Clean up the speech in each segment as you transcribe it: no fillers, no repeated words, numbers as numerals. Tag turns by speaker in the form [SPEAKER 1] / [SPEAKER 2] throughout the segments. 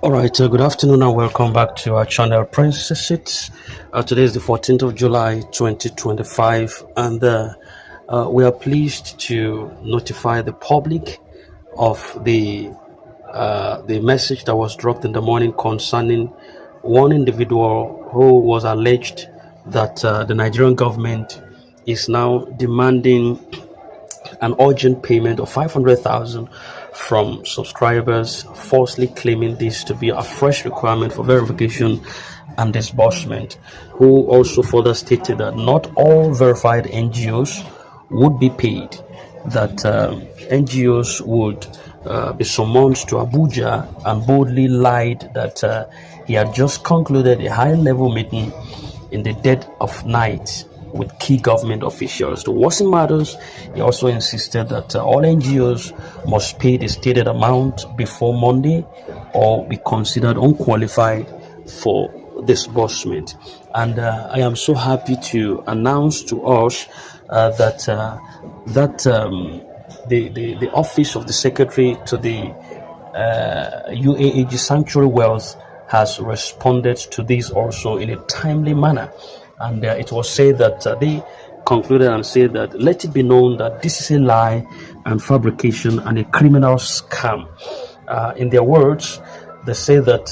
[SPEAKER 1] All right, good afternoon and welcome back to our channel, Princess. Today is the 14th of July 2025, and we are pleased to notify the public of the message that was dropped in the morning concerning one individual who was alleged that the Nigerian government is now demanding an urgent payment of 500,000 from subscribers, falsely claiming this to be a fresh requirement for verification and disbursement, who also further stated that not all verified NGOs would be paid, that NGOs would be summoned to Abuja, and boldly lied that he had just concluded a high-level meeting in the dead of night with key government officials. To worsen matters, he also insisted that all NGOs must pay the stated amount before Monday or be considered unqualified for disbursement. And I am so happy to announce to us the office of the secretary to the UAAG Sanctuary Wealth has responded to this also in a timely manner. And it was said that they concluded and said that let it be known that this is a lie and fabrication and a criminal scam. In their words, they say that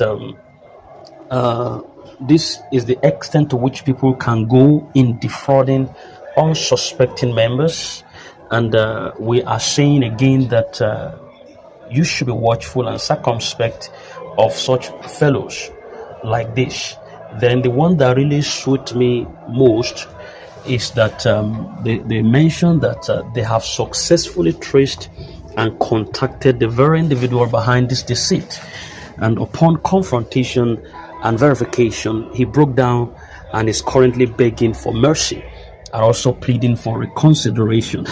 [SPEAKER 1] this is the extent to which people can go in defrauding unsuspecting members. And we are saying again that you should be watchful and circumspect of such fellows like this. Then the one that really suits me most is that they mentioned that they have successfully traced and contacted the very individual behind this deceit. And upon confrontation and verification, he broke down and is currently begging for mercy and also pleading for reconsideration.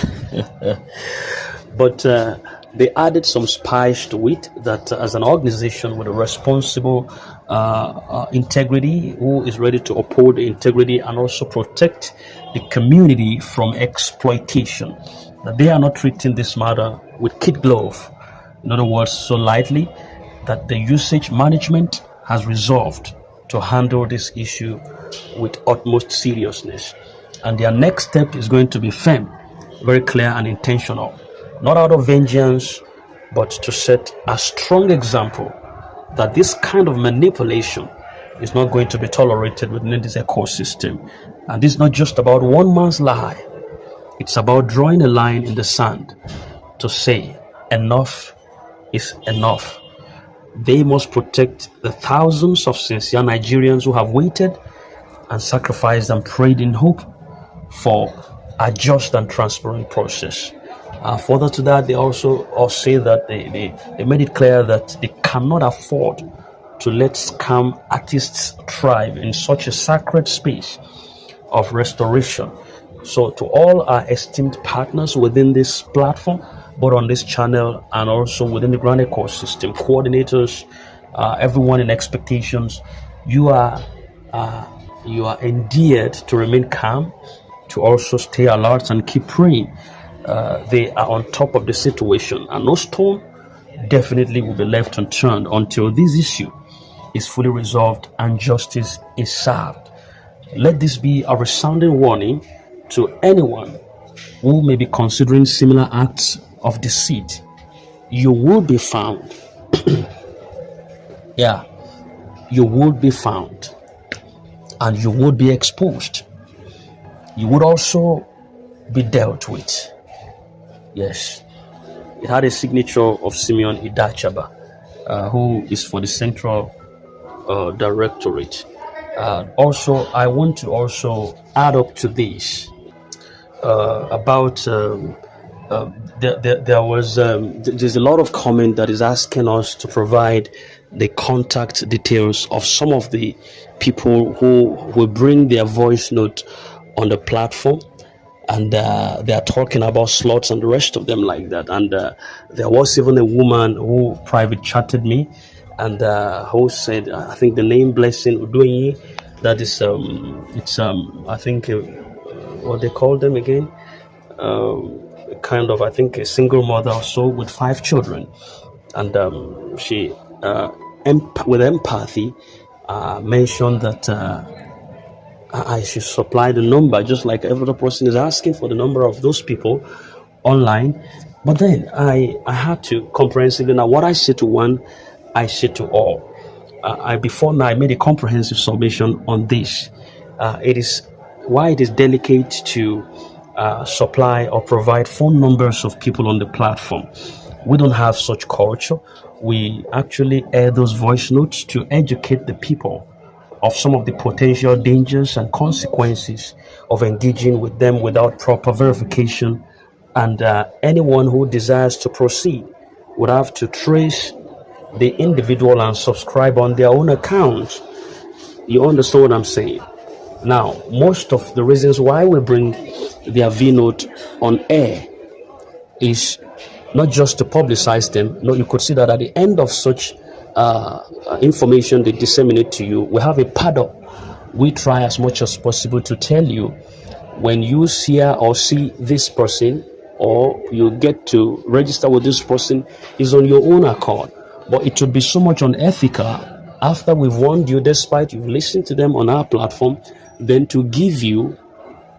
[SPEAKER 1] But they added some spice to it, that as an organization with a responsible integrity, who is ready to uphold the integrity and also protect the community from exploitation, that they are not treating this matter with kid glove, in other words, so lightly, that the usage management has resolved to handle this issue with utmost seriousness. And their next step is going to be firm, very clear and intentional, not out of vengeance, but to set a strong example that this kind of manipulation is not going to be tolerated within this ecosystem. And this is not just about one man's lie. It's about drawing a line in the sand to say enough is enough. They must protect the thousands of sincere Nigerians who have waited and sacrificed and prayed in hope for a just and transparent process. Further to that, they also say that they made it clear that they cannot afford to let scam artists thrive in such a sacred space of restoration. So to all our esteemed partners within this platform, both on this channel and also within the grand ecosystem, coordinators, everyone in expectations, you are endeared to remain calm, to also stay alert and keep praying. They are on top of the situation, and no stone definitely will be left unturned until this issue is fully resolved and justice is served. Let this be a resounding warning to anyone who may be considering similar acts of deceit. You will be found. Yeah, you will be found, and you would be exposed. You would also be dealt with. Yes, it had a signature of Simeon Idachaba, who is for the Central Directorate. Also, I want to also add up to this about there's a lot of comment that is asking us to provide the contact details of some of the people who will bring their voice note on the platform. And they are talking about slots and the rest of them like that. And there was even a woman who private chatted me and who said, I think the name Blessing Udoyi, that is, I think, what they call them again, kind of, I think, a single mother or so with 5 children. And she with empathy, mentioned that I should supply the number, just like every other person is asking for the number of those people online. But then I had to comprehensively, now what I say to one, I say to all. Before now, I made a comprehensive submission on this. It is why it is delicate to supply or provide phone numbers of people on the platform. We don't have such culture. We actually air those voice notes to educate the people of some of the potential dangers and consequences of engaging with them without proper verification. And anyone who desires to proceed would have to trace the individual and subscribe on their own account. You understand what I'm saying? Now, most of the reasons why we bring their V-Note on air is not just to publicize them. No, you could see that at the end of such information they disseminate to you, we have a paddle. We try as much as possible to tell you, when you hear or see this person, or you get to register with this person, is on your own accord. But it would be so much unethical, after we've warned you, despite you've listened to them on our platform, then to give you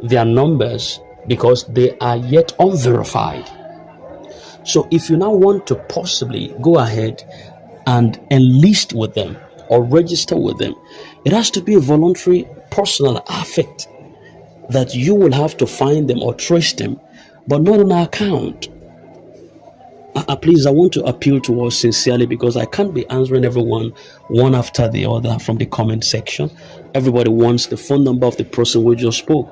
[SPEAKER 1] their numbers because they are yet unverified. So if you now want to possibly go ahead and enlist with them or register with them, it has to be a voluntary personal affect that you will have to find them or trace them, but not on our account. Please, I want to appeal to us sincerely, because I can't be answering everyone one after the other from the comment section. Everybody wants the phone number of the person we just spoke.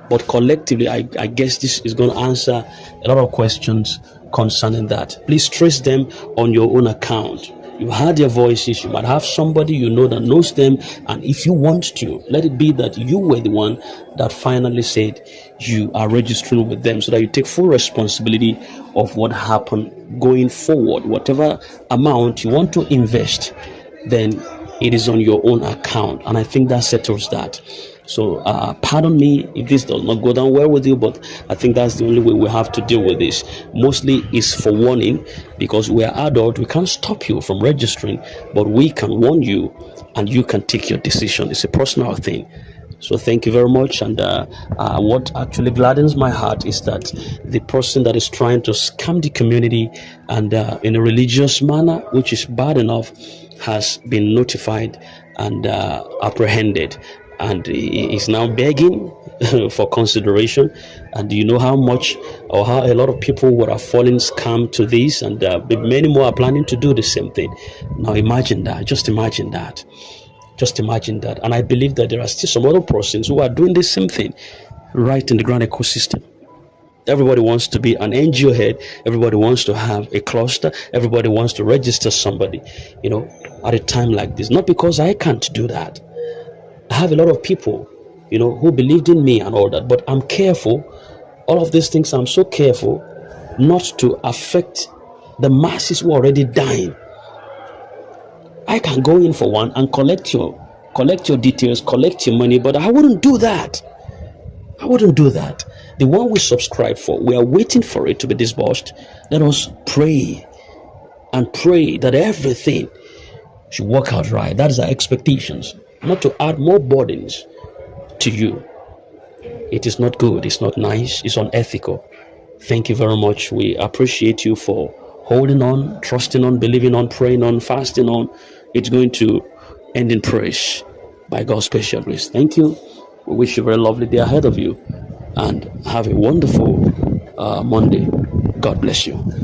[SPEAKER 1] But collectively, I guess this is going to answer a lot of questions concerning that. Please trace them on your own account. You heard their voices. You might have somebody you know that knows them. And if you want to, let it be that you were the one that finally said you are registering with them, so that you take full responsibility of what happened going forward. Whatever amount you want to invest, then it is on your own account. And I think that settles that. So pardon me if this does not go down well with you, but I think that's the only way we have to deal with this. Mostly is for warning, because we are adult. We can't stop you from registering, but we can warn you and you can take your decision. It's a personal thing. So thank you very much. And what actually gladdens my heart is that the person that is trying to scam the community and in a religious manner, which is bad enough, has been notified and apprehended. And he is now begging for consideration. And you know how much, or how a lot of people would have fallen scam to this, and many more are planning to do the same thing. Now imagine that. Just imagine that. Just imagine that. And I believe that there are still some other persons who are doing the same thing right in the grand ecosystem. Everybody wants to be an NGO head. Everybody wants to have a cluster. Everybody wants to register somebody, at a time like this. Not because I can't do that. I have a lot of people, who believed in me and all that, but I'm careful. All of these things, I'm so careful not to affect the masses who are already dying. I can go in for one and collect your details, collect your money, but I wouldn't do that. I wouldn't do that. The one we subscribe for, we are waiting for it to be disbursed. Let us pray and pray that everything should work out right. That is our expectations. Not to add more burdens to you. It is not good. It's not nice. It's unethical. Thank you very much. We appreciate you for holding on, trusting on, believing on, praying on, fasting on. It's going to end in praise by God's special grace. Thank you. We wish you a very lovely day ahead of you, and have a wonderful Monday. God bless you.